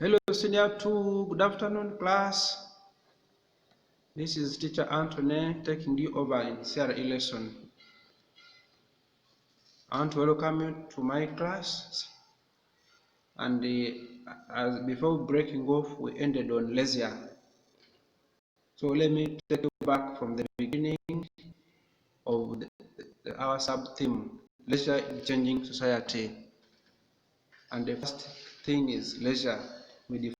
Hello, Senior 2. Good afternoon, class. This is Teacher Anthony taking you over in CRE lesson. I want to welcome you to my class. And as before breaking off, we ended on leisure. So let me take you back from the beginning of our sub-theme, leisure in changing society. And the first thing is leisure. We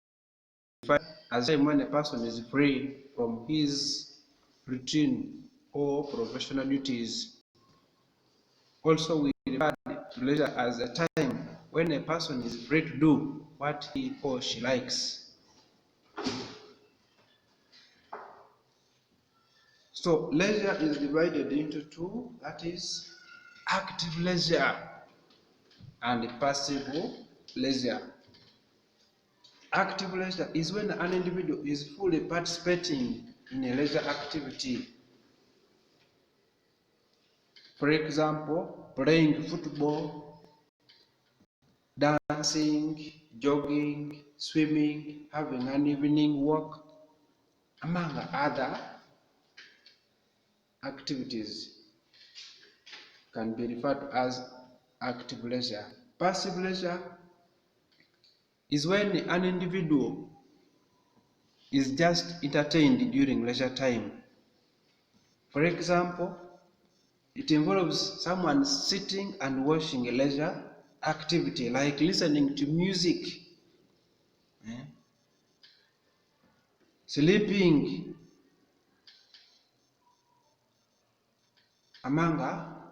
define as time when a person is free from his routine or professional duties. Also, we refer to leisure as a time when a person is free to do what he or she likes. So, leisure is divided into two, that is active leisure and passive leisure. Active leisure is when an individual is fully participating in a leisure activity. For example, playing football, dancing, jogging, swimming, having an evening walk, among other activities can be referred to as active leisure. Passive leisure is when an individual is just entertained during leisure time. For example, it involves someone sitting and watching a leisure activity like listening to music, sleeping, among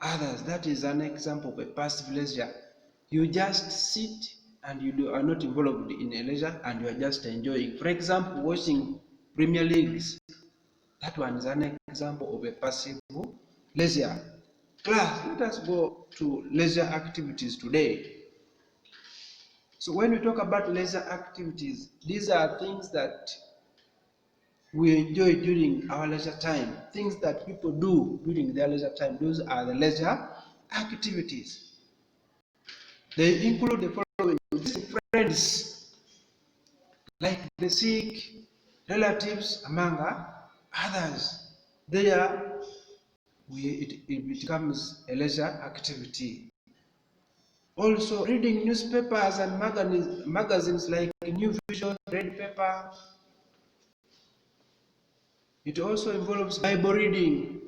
others. That is an example of a passive leisure. You just sit and you are not involved in a leisure and you are just enjoying. For example, watching Premier Leagues. That one is an example of a passive leisure. Class, let us go to leisure activities today. So when we talk about leisure activities, these are things that we enjoy during our leisure time, things that people do during their leisure time. Those are the leisure activities. They include the following: friends, like the sick, relatives, among others. There, it becomes a leisure activity. Also, reading newspapers and magazines like New Vision, Red Paper. It also involves Bible reading,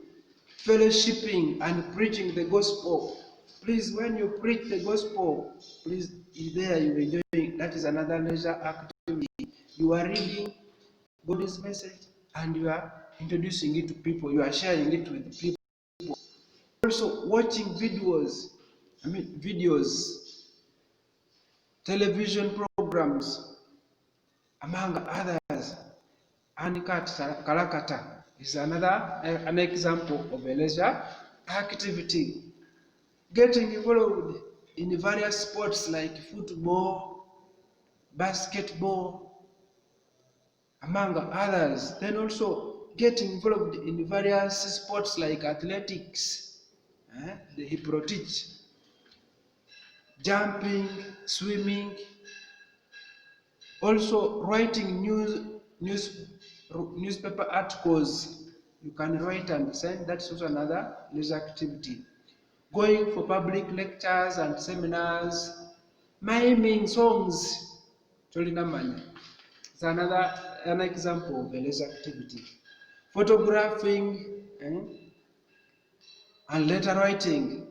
fellowshipping, and preaching the gospel. Please, when you preach the gospel, please, there you are enjoying. That is another leisure activity. You are reading God's message and you are introducing it to people. You are sharing it with people. Also, watching videos, television programs, among others. Uncut Karakata is an example of a leisure activity. Getting involved in various sports like football, basketball, among others. Then also getting involved in various sports like athletics, the hippolytic, jumping, swimming. Also writing newspaper articles. You can write and send. That's also another leisure activity. Going for public lectures and seminars, miming songs, it's an example of a leisure activity. Photographing and letter writing,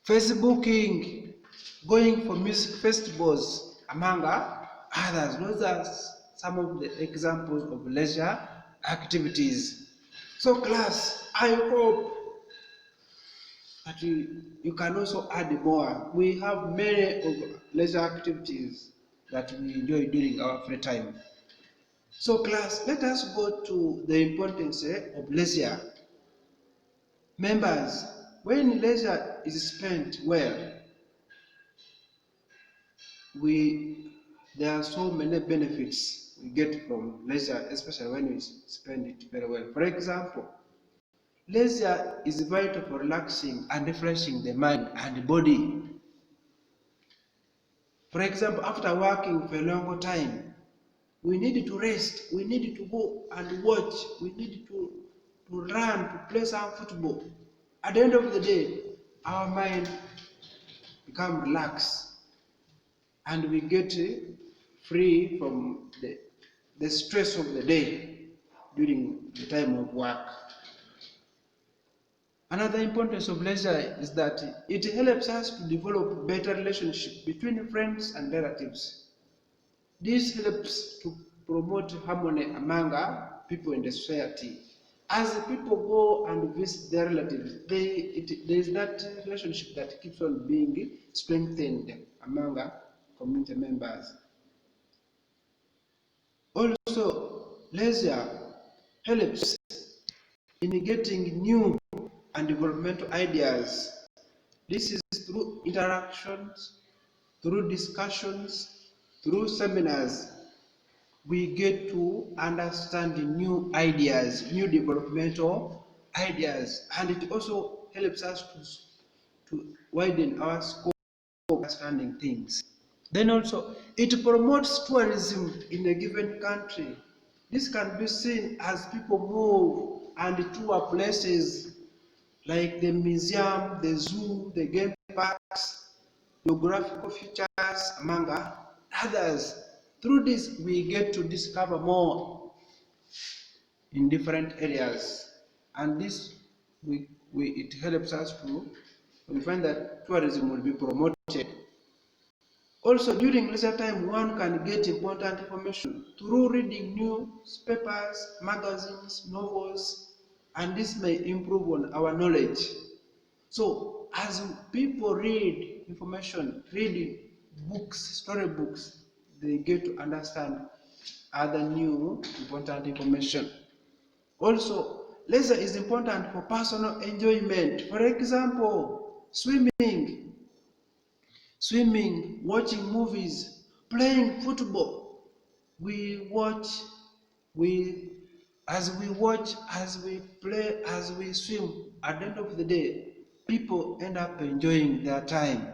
Facebooking, going for music festivals, among others. Those are some of the examples of leisure activities. So class, I hope that you can also add more. We have many of leisure activities that we enjoy during our free time. So class, let us go to the importance of leisure. Members, when leisure is spent well, there are so many benefits we get from leisure, especially when we spend it very well. For example, leisure is vital for relaxing and refreshing the mind and body. For example, after working for a long time, we need to rest, we need to go and watch, we need to run, to play some football. At the end of the day, our mind become relaxed and we get free from the stress of the day during the time of work. Another importance of leisure is that it helps us to develop better relationship between friends and relatives. This helps to promote harmony among people in the society. As people go and visit their relatives, there is that relationship that keeps on being strengthened among community members. Also, leisure helps in getting new and developmental ideas. This is through interactions, through discussions, through seminars. We get to understand new ideas, new developmental ideas, and it also helps us to widen our scope of understanding things. Then also, it promotes tourism in a given country. This can be seen as people move and tour places like the museum, the zoo, the game parks, geographical features, among others. Through this, we get to discover more in different areas, and this it helps us to find that tourism will be promoted. Also, during leisure time, one can get important information through reading newspapers, magazines, novels, and this may improve on our knowledge. So, as people read information, reading books, storybooks, they get to understand other new important information. Also, leisure is important for personal enjoyment. For example, swimming, watching movies, playing football. As we watch, as we play, as we swim, at the end of the day, people end up enjoying their time.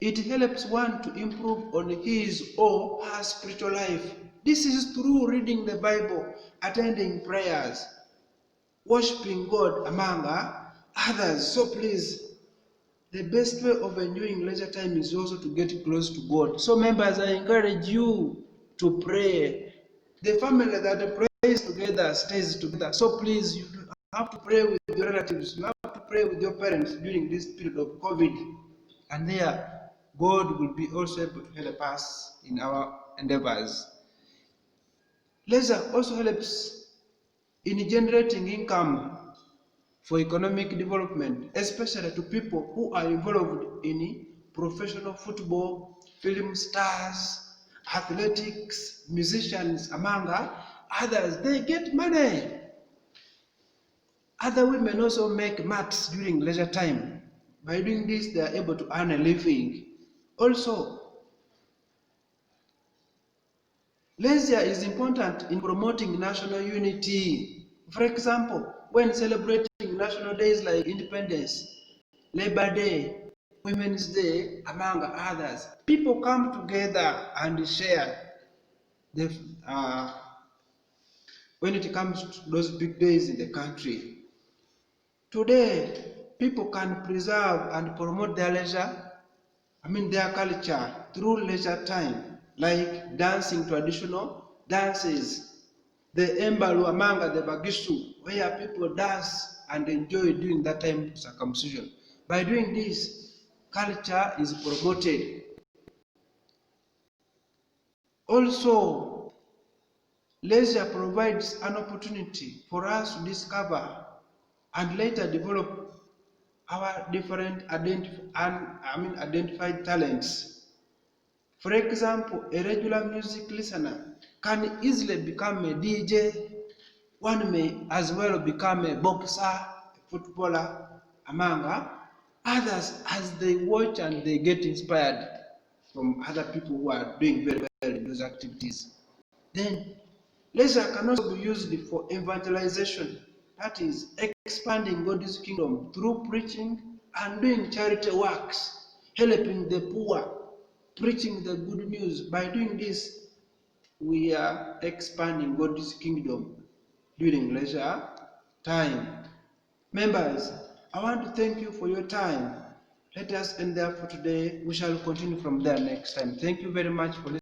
It helps one to improve on his or her spiritual life. This is through reading the Bible, attending prayers, worshiping God among others. So please, the best way of enjoying leisure time is also to get close to God. So members, I encourage you to pray. The family that prays together stays together. So please, you have to pray with your relatives. You have to pray with your parents during this period of COVID. And there, God will be also able to help us in our endeavors. Leisure also helps in generating income for economic development, especially to people who are involved in professional football, film stars, athletics, musicians, among others. They get money. Other women also make mats during leisure time. By doing this, they are able to earn a living. Also, leisure is important in promoting national unity. For example, when celebrating national days like Independence, Labor Day, Women's Day, among others, people come together and share when it comes to those big days in the country. Today, people can preserve and promote their their culture through leisure time, like dancing traditional dances, the Embalu among the Bagishu, where people dance and enjoy during that time of circumcision. By doing this, culture is promoted. Also, leisure provides an opportunity for us to discover and later develop our different identified talents. For example, a regular music listener can easily become a DJ. One may as well become a boxer, a footballer, among others as they watch and they get inspired from other people who are doing very well in those activities. Then, leisure can also be used for evangelization, that is, expanding God's kingdom through preaching and doing charity works, helping the poor, preaching the good news. By doing this, we are expanding God's kingdom during leisure time. Members, I want to thank you for your time. Let us end there for today. We shall continue from there next time. Thank you very much for listening.